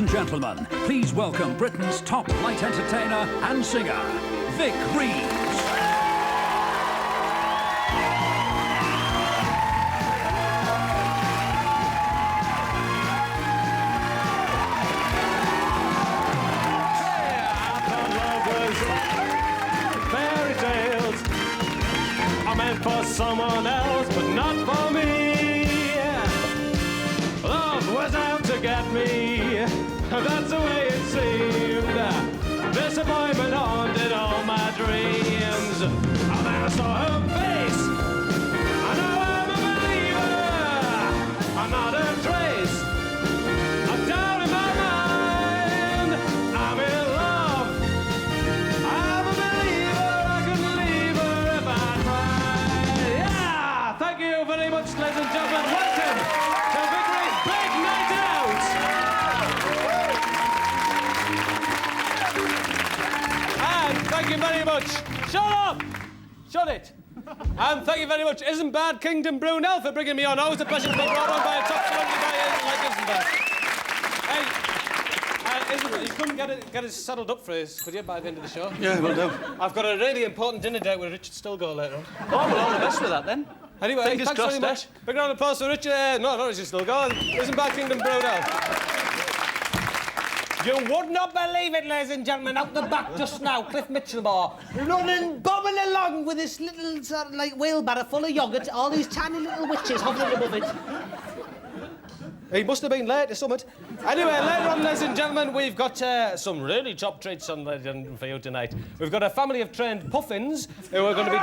and gentlemen, please welcome Britain's top light entertainer and singer, Vic Reeves. Fairy tales are meant for someone else, but not for me. Love was out to get me, that's the way it seemed. Disappointment haunted all my dreams. And then I saw her face, and now I'm a believer. I'm not a trace of doubt in my mind. I'm in love. I'm a believer. I couldn't leave her if I tried. Yeah! Thank you very much, ladies and gentlemen. Welcome to Vic Reeves' Big Night Out. And thank you very much. Shut up! Shut it. And thank you very much, Isn't Bad Kingdom Brunel, for bringing me on. Always a pleasure to be brought on by a top celebrity like Isn't Bad. Hey, Isn't Bad, you couldn't get it saddled up for us, could you, by the end of the show? Yeah, will do. I've got a really important dinner date with Richard Stilgoe later on. Oh, well, all the best with that, then. Anyway, Fingers thanks very crossed, much. Big round of applause for Richard. No, not Richard Stilgoe. Isn't Bad Kingdom Brunel. You would not believe it, ladies and gentlemen, out the back just now, Cliff Mitchellmore, running, bobbing along with this little, sort of, like, wheelbarrow full of yoghurt, all these tiny little witches hovering above it. He must have been late to summit. Anyway, later on, ladies and gentlemen, we've got some really top treats on for you tonight. We've got a family of trained puffins who are going to be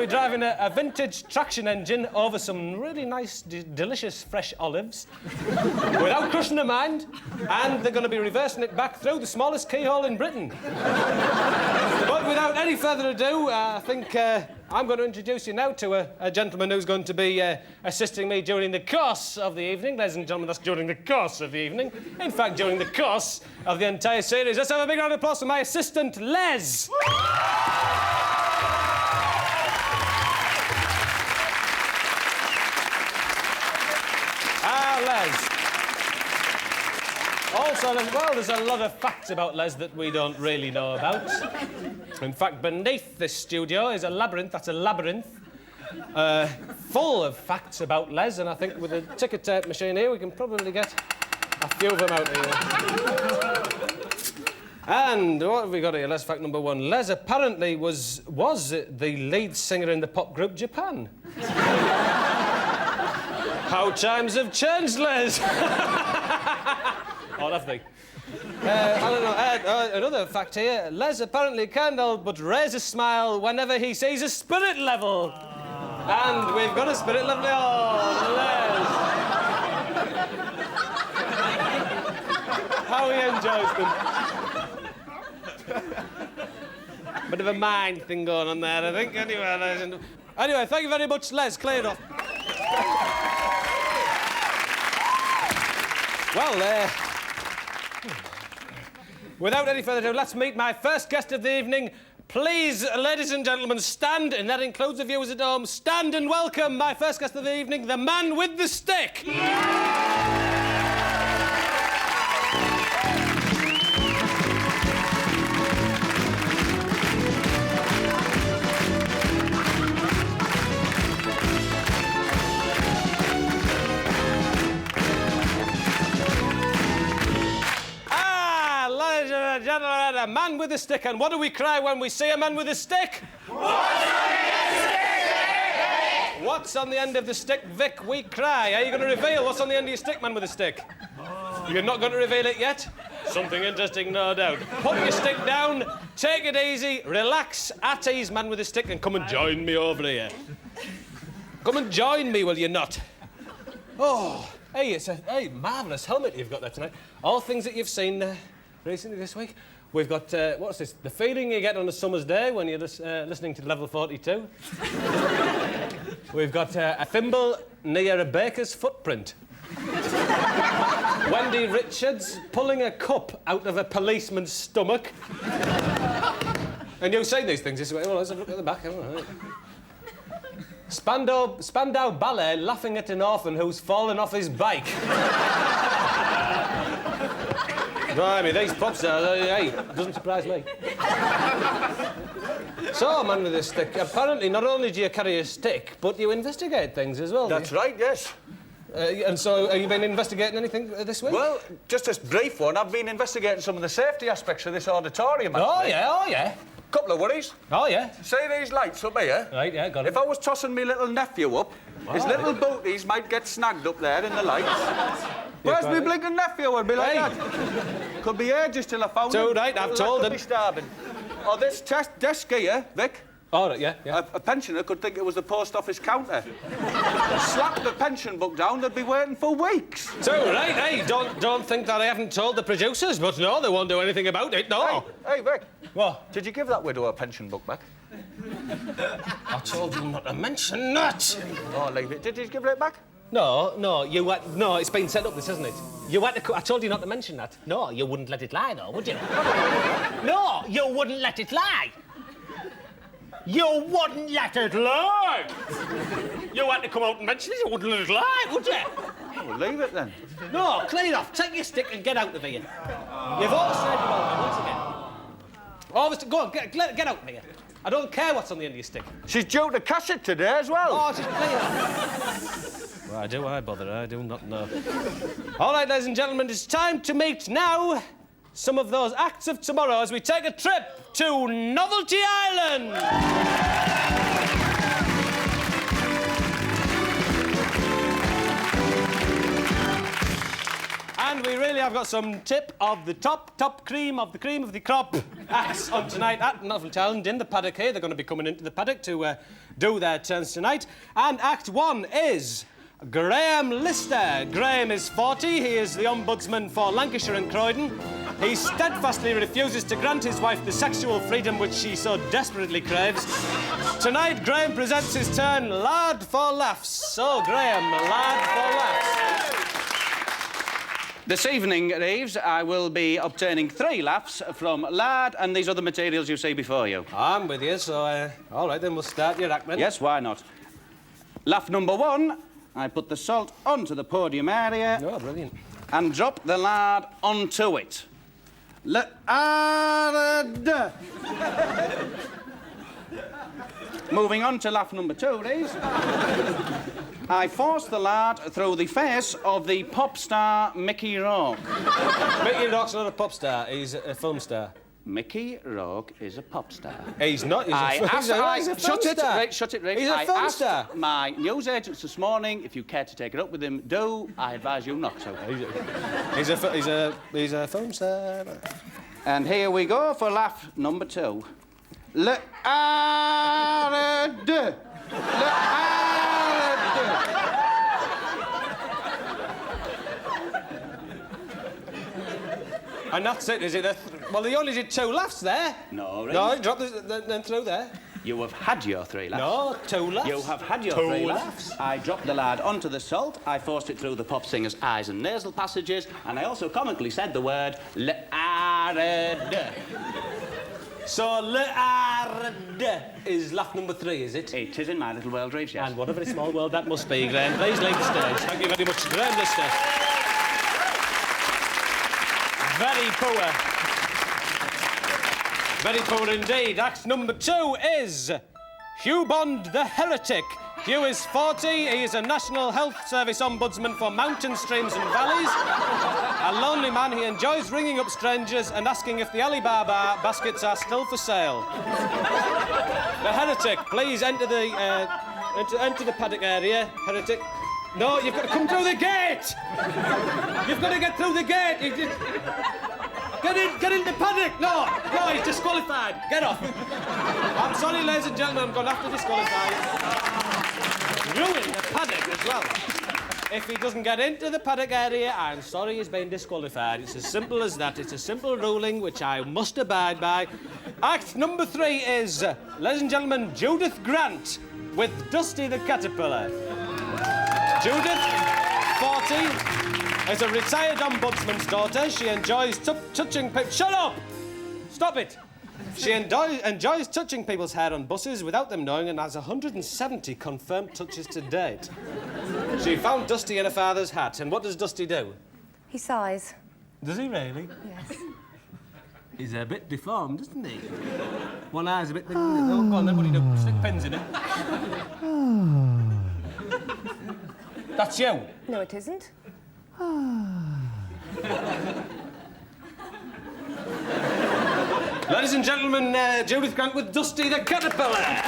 driving a vintage traction engine over some really nice, delicious fresh olives without crushing their mind, and they're going to be reversing it back through the smallest keyhole in Britain. But without any further ado, I think I'm going to introduce you now to a gentleman who's going to be assisting me during the course of the evening. Ladies and gentlemen, that's during the course of the evening. In fact, during the course of the entire series. Let's have a big round of applause for my assistant, Les. Les. Also, well, there's a lot of facts about Les that we don't really know about. In fact, beneath this studio is a labyrinth. That's a labyrinth full of facts about Les, and I think with a ticker tape machine here, we can probably get a few of them out here. And what have we got here? Les fact number one. Les apparently was the lead singer in the pop group Japan. How times have changed, Les. Oh, lovely. I don't know. Another fact here. Les apparently can't help but raise a smile whenever he sees a spirit level. And we've got a spirit level. Oh, Les. How he enjoys them. Bit of a mind thing going on there, I think. Anyway, thank you very much, Les. Clear it off. Well, without any further ado, let's meet my first guest of the evening. Please, ladies and gentlemen, stand, and that includes the viewers at home, stand and welcome my first guest of the evening, the man with the stick. Gentlemen, a man with a stick. And what do we cry when we see a man with a stick? What's on the end of the stick, Vic? We cry. Are you going to reveal what's on the end of your stick, man with a stick? You're not going to reveal it yet? Something interesting, no doubt. Put your stick down, take it easy, relax, at ease, man with a stick, and come and join me over here. Come and join me, will you not? Oh, hey, it's a marvellous helmet you've got there tonight. All things that you've seen recently this week. We've got, what's this? The feeling you get on a summer's day when you're listening to Level 42. We've got a thimble near a baker's footprint. Wendy Richards pulling a cup out of a policeman's stomach. And you've seen these things this way. Well, let's have a look at the back. Spandau Ballet laughing at an orphan who's fallen off his bike. Blimey, these pop stars, hey, doesn't surprise me. So, man with a stick, apparently not only do you carry a stick, but you investigate things as well. That's right, yes. And so, have you been investigating anything this week? Well, just a brief one. I've been investigating some of the safety aspects of this auditorium, actually. Oh, yeah. Couple of worries. Oh, yeah. See these lights up here? Right, yeah, got it. If I was tossing me little nephew up, his little booties might get snagged up there in the lights. Where's me blinking nephew? I'd be like that. Could be ages till I found him. Too right, I've told him. Be starving. Oh, this desk here, Vic. Oh, right, yeah. A pensioner could think it was the post office counter. Slap the pension book down, they'd be waiting for weeks. So, right, hey, don't think that I haven't told the producers, but no, they won't do anything about it, no. Hey, Vic. What? Did you give that widow a pension book back? I told you not to mention that. Oh, leave it. Did you give it back? No, it's been set up, this, hasn't it? I told you not to mention that. No, you wouldn't let it lie, though, would you? No, you wouldn't let it lie. You wouldn't let it lie! You had to come out and mention it, you wouldn't let it lie, would you? Oh, leave it then. No, clear off, take your stick and get out of here. You've all said you won't, once again. Oh, go on, get out of here. I don't care what's on the end of your stick. She's due to cash it today as well. Oh, just clear off. Why do I bother? I do not know. All right, ladies and gentlemen, it's time to meet now some of those acts of tomorrow as we take a trip to Novelty Island. And we really have got some tip of the top cream of the crop acts on tonight at Novelty Island in the paddock here. They're going to be coming into the paddock to do their turns tonight. And Act 1 is Graham Lister. Graham is 40. He is the Ombudsman for Lancashire and Croydon. He steadfastly refuses to grant his wife the sexual freedom which she so desperately craves. Tonight, Graham presents his turn, Lad for Laughs. So, Graham, Lad for Laughs. This evening, Reeves, I will be obtaining 3 laughs from lard and these other materials you see before you. I'm with you, so, all right, then we'll start your act, then. Yes, why not? Laugh number 1, I put the salt onto the podium area. Oh, brilliant. And drop the lard onto it. Lard. Moving on to laugh number 2, Reeves. I forced the lard through the face of the pop star Mickey Rourke. Mickey Rourke's not a pop star, he's a film star. Mickey Rourke is a pop star. He's not, he's a film star. Shut it, Reeves. He's a film star. I asked my news agents this morning if you care to take it up with him. Do. I advise you not to. He's a film star. And here we go for laugh number 2. Le arde. Le arde. And that's it, is it? Well, they only did 2 laughs there. No, Reeves. No, drop them through there. You have had your 3 laughs. No, 2 laughs. You have had your 2 3 laughs. I dropped the lard onto the salt, I forced it through the pop singer's eyes and nasal passages, and I also comically said the word le arde. So, le arde is laugh number 3, is it? It is in my little world, Reeves, yes. And what a very small world that must be, Graham. Please leave the stage. Thank you very much, Graham Lister. Very poor. Very poor indeed. Act number 2 is Hugh Bond the Heretic. Hugh is 40. He is a National Health Service Ombudsman for mountain streams and valleys. A lonely man, he enjoys ringing up strangers and asking if the Alibaba baskets are still for sale. The Heretic, please enter the paddock area. Heretic. No, you've got to come through the gate! You've got to get through the gate! Get in the paddock! No, he's disqualified. Get off. I'm sorry, ladies and gentlemen, I'm going to have to disqualify you. Ruin the paddock as well. If he doesn't get into the paddock area, I'm sorry he's been disqualified. It's as simple as that. It's a simple ruling which I must abide by. Act number 3 is, ladies and gentlemen, Judith Grant with Dusty the Caterpillar. Judith, 40, is a retired ombudsman's daughter. She enjoys touching people. Shut up! Stop it! She enjoys touching people's hair on buses without them knowing and has 170 confirmed touches to date. She found Dusty in her father's hat, and what does Dusty do? He sighs. Does he really? Yes. He's a bit deformed, isn't he? One eye's a bit big, isn't it? Oh, go on then, what do you do? Stick pins in it. That's you. No, it isn't. Ladies and gentlemen, Judith Grant with Dusty the Caterpillar.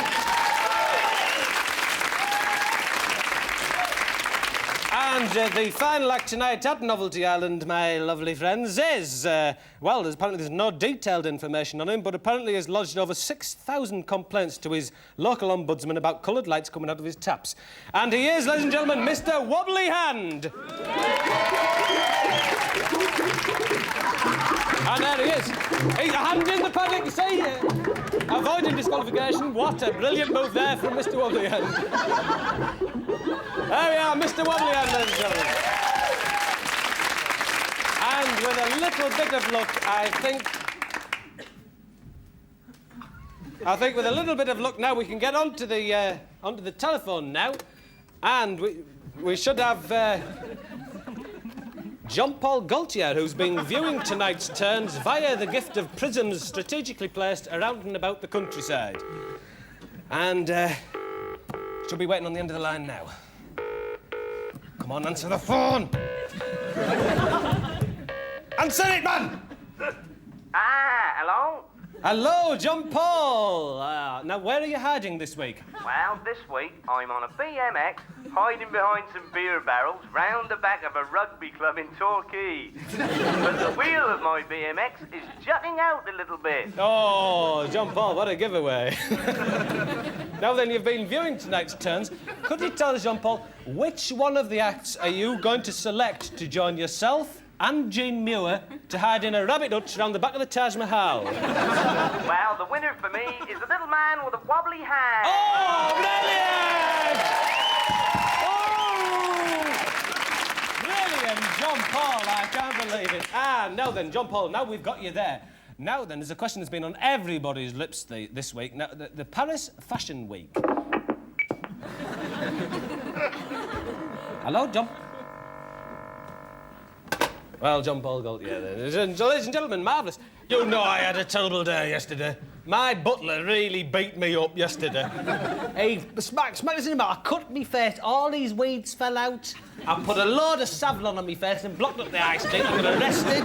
And the final act tonight at Novelty Island, my lovely friends, is... well, apparently there's no detailed information on him, but apparently he's lodged over 6,000 complaints to his local ombudsman about coloured lights coming out of his taps. And he is, ladies and gentlemen, Mr. Wobbly Hand. And there he is. He's a hand in the paddock, you see? Avoiding disqualification. What a brilliant move there from Mr. Wobbly Hand. There we are, Mr. Wobbly Hand, ladies and gentlemen. And with a little bit of luck, I think with a little bit of luck now we can get onto the telephone now, and we should have John Paul Gaultier, who's been viewing tonight's turns via the gift of prisms strategically placed around and about the countryside, and should be waiting on the end of the line now. Come on, answer the phone. Answer it, man! Hello? Hello, John Paul. Now, where are you hiding this week? Well, this week I'm on a BMX, hiding behind some beer barrels round the back of a rugby club in Torquay. But the wheel of my BMX is jutting out a little bit. Oh, John Paul, what a giveaway. Now then, you've been viewing tonight's turns. Could you tell us, John Paul, which one of the acts are you going to select to join yourself and Jim Moir to hide in a rabbit hutch round the back of the Taj Mahal? Well, the winner for me is a little man with a wobbly hand. Oh, brilliant! Oh! Brilliant, John Paul, I can't believe it. Now then, John Paul, now we've got you there. Now then, there's a question that's been on everybody's lips this week. Now, the Paris Fashion Week. Hello, John? Well, John Paul Gaultier, then. Ladies and gentlemen, marvellous. You know I had a terrible day yesterday. My butler really beat me up yesterday. He smacked us in the mouth. I cut me face, all these weeds fell out. I put a load of Savlon on me face and blocked up the eye stick. I got arrested.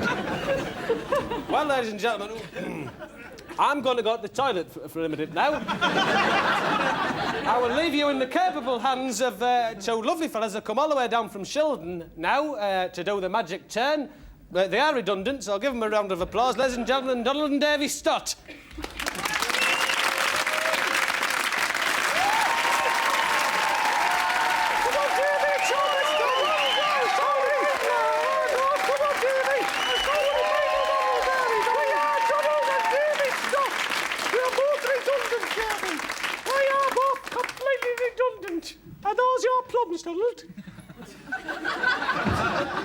Well, ladies and gentlemen, I'm going to go to the toilet for a minute now. I will leave you in the capable hands of two lovely fellas that come all the way down from Shildon now to do the magic turn. They are redundant, so I'll give them a round of applause. Ladies and gentlemen, Donald and Davy Stott. Are those your plums, Donald?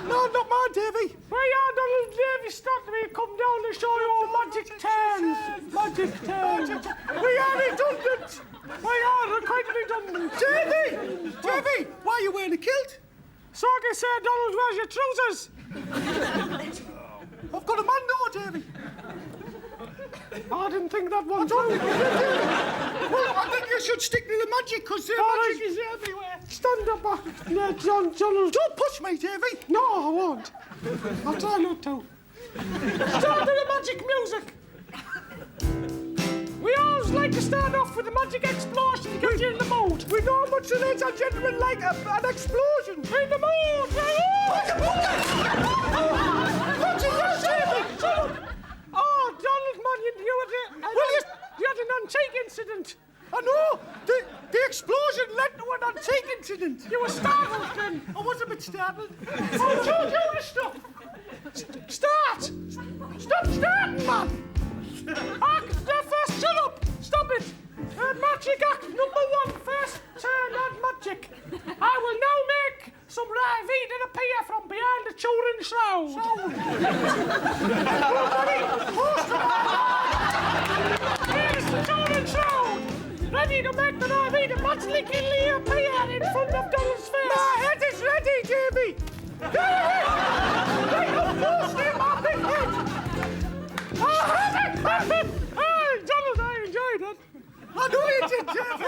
No, not mine, Davy. Where are Donald and Davy Stott? We come down to show you all magic turns. Magic turns. We are redundant. We are quite redundant. Davy! Davy! Why are you wearing a kilt? So I can say, Donald, where's your trousers? I've got a man now, Davy. I didn't think that one through. Well, I think you should stick to the magic, because the magic is everywhere. Stand up back, Donald. Don't push me, Davy. No, I won't. I'll try not to. Start to the magic music. We always like to start off with a magic explosion to get you in the mood. We know much, ladies and gentlemen, like an explosion. In the mood. What's your Davy? Shut up. Oh, Donald, man, you had an antique incident. I know. The explosion led to an antique incident. You were startled then. I was a bit startled. Oh, told you to stop. Start. Stop starting, man. First, shut up. Stop it. Magic act number 1, first turn on magic. I will now make some Ravid appear from behind the Turin shroud. Here's the Turin shroud. Ready to make the Ravid magically appear in front of Donald's face. My head is ready, Davy. Right, of course, Hey, Donald, I enjoyed it. I know you did, Jeff.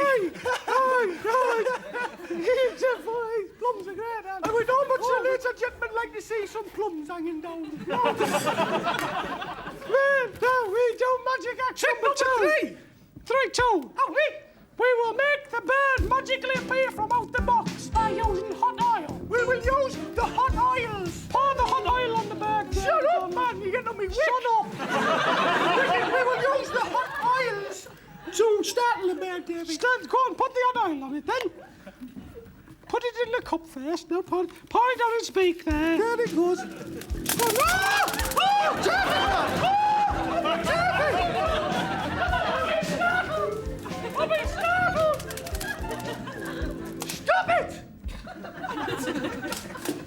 He's a boy. Plums are great, aren't they? And we know much ladies and gentlemen like to see some plums hanging down. Well, we do magic action number 3. 3-2. Oh, we will make the bird magically appear from out the box by using hot oil. We will use the hot oils. Pour the hot oil on the bird. Shut up, man. You're getting on me wick. Shut up. we will use the hot oils to startle the bird, David. Go on, put the hot oil on it, then. Put it in the cup first. Now pour it on his beak there. There it goes. Oh, I've been startled! Stop it!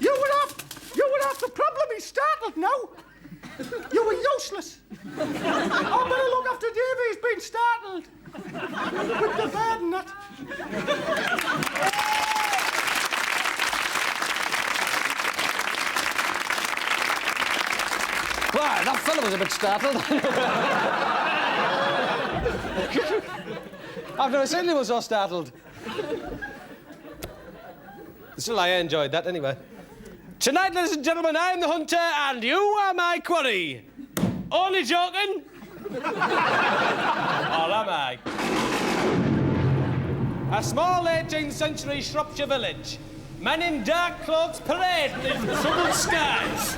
You would have the problem. He's startled now. You were useless. I better look after Davy. He's been startled. With the bird and that. Right, that fella was a bit startled. I've never seen anyone so startled. Still, I enjoyed that anyway. Tonight, ladies and gentlemen, I am the hunter and you are my quarry. Only joking? Or am I? A small 18th century Shropshire village. Men in dark clothes parade in troubled skies.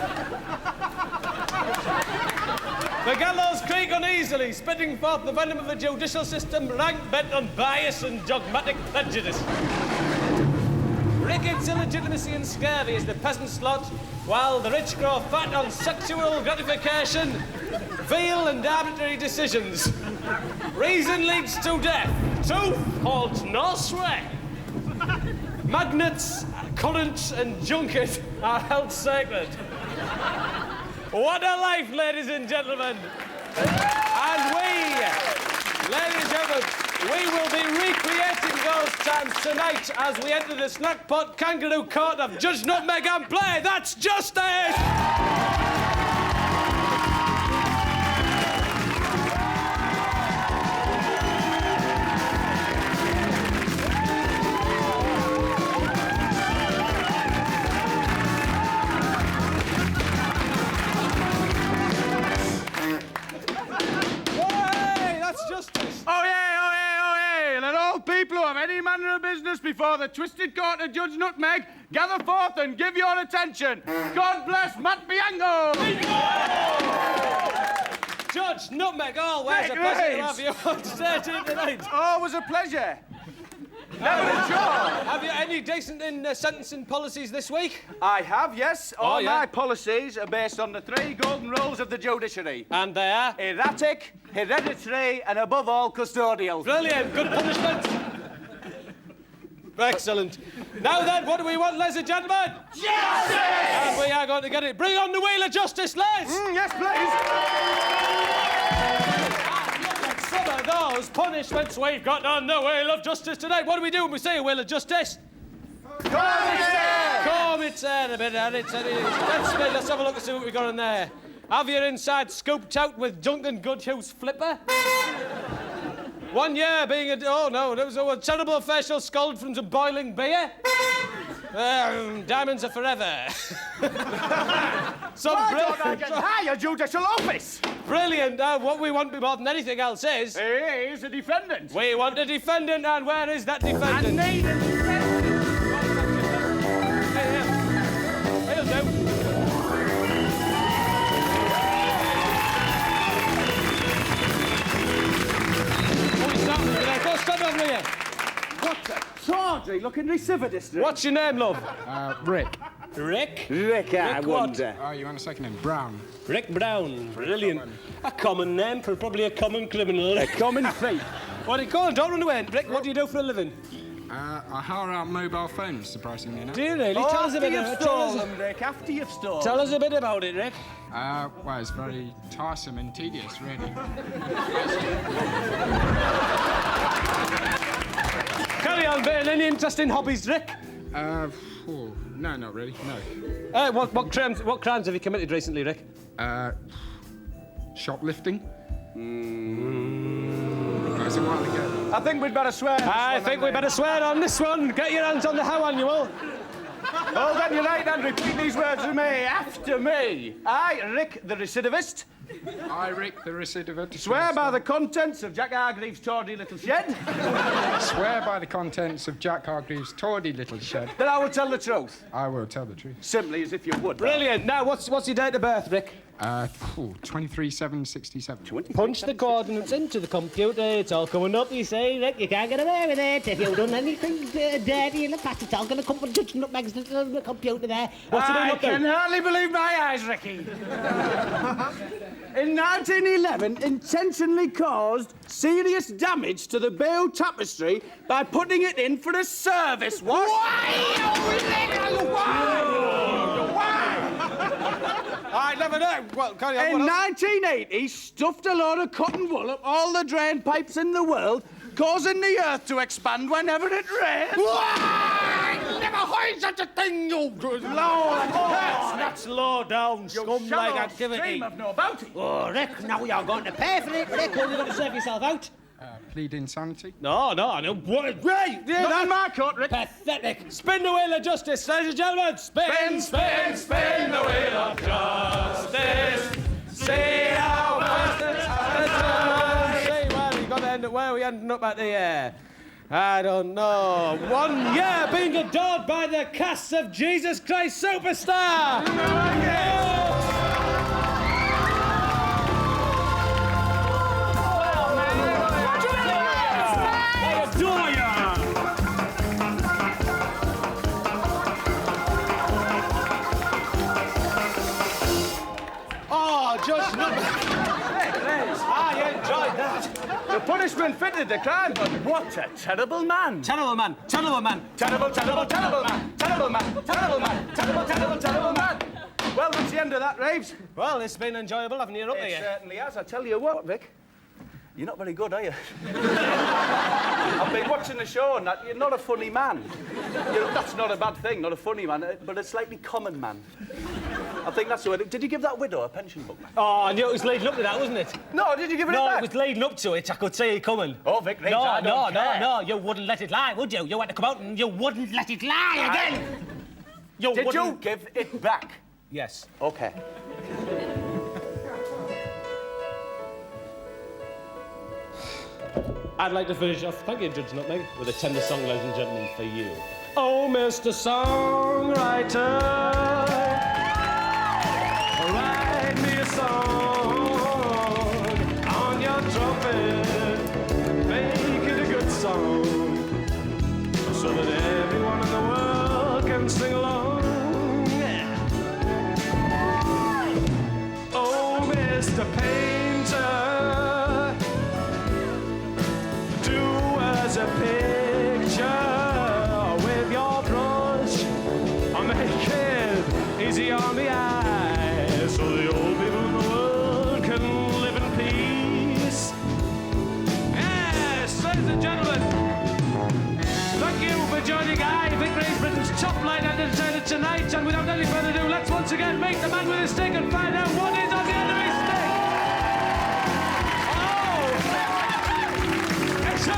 The gallows creak uneasily, spitting forth the venom of the judicial system, rank bent on bias and dogmatic prejudice. Ricketts, illegitimacy and scurvy is the peasant's lot, while the rich grow fat on sexual gratification, veal and arbitrary decisions. Reason leads to death. Truth holds no sway. Magnets, current and junket are held sacred. What a life, ladies and gentlemen. And ladies and gentlemen, we will be recreating those times tonight as we enter the snack pot kangaroo court of Judge Nutmeg and play That's Justice! People who have any manner of business before the twisted court of Judge Nutmeg, gather forth and give your attention. God bless Matt Bianco! Judge Nutmeg, always a pleasure to have you on stage here tonight. Always a pleasure. Never a job. Have you any decent sentencing policies this week? I have, yes. All my policies are based on the 3 golden rules of the judiciary. And they are? Erratic, hereditary, and above all, custodial. Brilliant. Good punishment. Excellent. Now then, what do we want, ladies and gentlemen? Justice! And we are going to get it. Bring on the wheel of justice, Les! Yes, please. Some of those punishments we've got on the wheel of justice tonight. What do we do when we say a wheel of justice? Comb its head a bit, and it's... Let's have a look and see what we've got in there. Have your inside scooped out with Duncan Goodhue's flipper? 1 year being a... Oh, no, there was a terrible facial scald from some boiling beer. Diamonds are forever. Why don't I get higher judicial office? Brilliant. What we want more than anything else is... He is a defendant. We want a defendant, and where is that defendant? I need a defendant. He'll do. Go stand over here. What a tawdry looking receiver district. What's your name, love? Rick. Rick? Rick, I wonder. Oh, you want a second name? Brown. Rick Brown. Brilliant. A common name for probably a common criminal. A common thief. What do you call it? Don't run away. Rick, what do you do for a living? I hire out mobile phones, surprisingly enough. Do you really? Tell us a bit about it. Rick, after you've stolen. Tell us a bit about it, Rick. Well, it's very tiresome and tedious, really. Carry on, Ben. Any interesting hobbies, Rick? No, not really, no. What crimes have you committed recently, Rick? Shoplifting. That's a while ago. I think we'd better swear. I think we better swear on this one. Get your hands on the how annual. Hold on your right hand, repeat these words with me after me. I, Rick the recidivist, I, Rick, the recidivist. swear by the contents of Jack Hargreaves' tawdry little shed Swear by the contents of Jack Hargreaves' tawdry little shed. that I will tell the truth, I will tell the truth. simply as if you would. Brilliant. Now, what's your date of birth, Rick? 23/7/67. Punch the coordinates into the computer. It's all coming up, you see. Rick, you can't get away with it. If you've done anything dirty in the past, it's all going to come from judging up next to the computer there. What's it I doing can hardly believe my eyes, Ricky. In 1911, intentionally caused serious damage to the Bayeux tapestry by putting it in for a service wash. I never know. Well, carry on. In 1980, stuffed a load of cotton wool up all the drain pipes in the world, causing the earth to expand whenever it rains. Never heard such a thing, you good Lord, That's low down, scum-like activity. Stream of no bounty. Oh, Rick, now you're going to pay for it. Rick, what are you going to serve yourself out? Plead insanity. No, I know. What? Right. Yeah, Not on my court, Rick. pathetic. Spin the wheel of justice, ladies and gentlemen. Spin, spin, spin the wheel of justice. See how fast it's See, well, you got to end up where we ending up at the I don't know. 1 year being adored by the cast of Jesus Christ Superstar. Oh, just look. I enjoyed that. The punishment fitted the crime, but what a terrible man. Terrible man, terrible man. Terrible, terrible, terrible man. Terrible man, terrible man. Terrible, terrible, terrible man. Well, that's the end of that, Reeves. Well, it's been enjoyable having you up It here. certainly has. I tell you what, Vic. You're not very good, are you? I've been watching the show and that. You're not a funny man. That's not a bad thing, not a funny man, but a slightly common man. I think that's the way. Did you give that widow a pension book? Oh, I knew it was leading up to that, wasn't it? No, did you give it No, back? it was leading up to it. I could see it coming. Oh, Vic, Reeves, I don't care. No, you wouldn't let it lie, would you? You had to come out and you wouldn't let it lie again. Did you give it back? Yes. Okay. I'd like to finish off, thank you, Judge Nutmeg, with a tender song, ladies and gentlemen, for you. Oh, Mr. Songwriter, write me a song on your trumpet, make it a good song, so that everyone in the world can sing along. Oh, Mr. Painter, a picture with your brush. I'll make it easy on the eye so the old people in the world can live in peace. Yes, ladies and gentlemen, thank you for joining I, Vic Reeves, Britain's top line entertainer tonight. And without any further ado, let's once again meet the man with a stick and find out what is on the end of his stick. Oh! It's a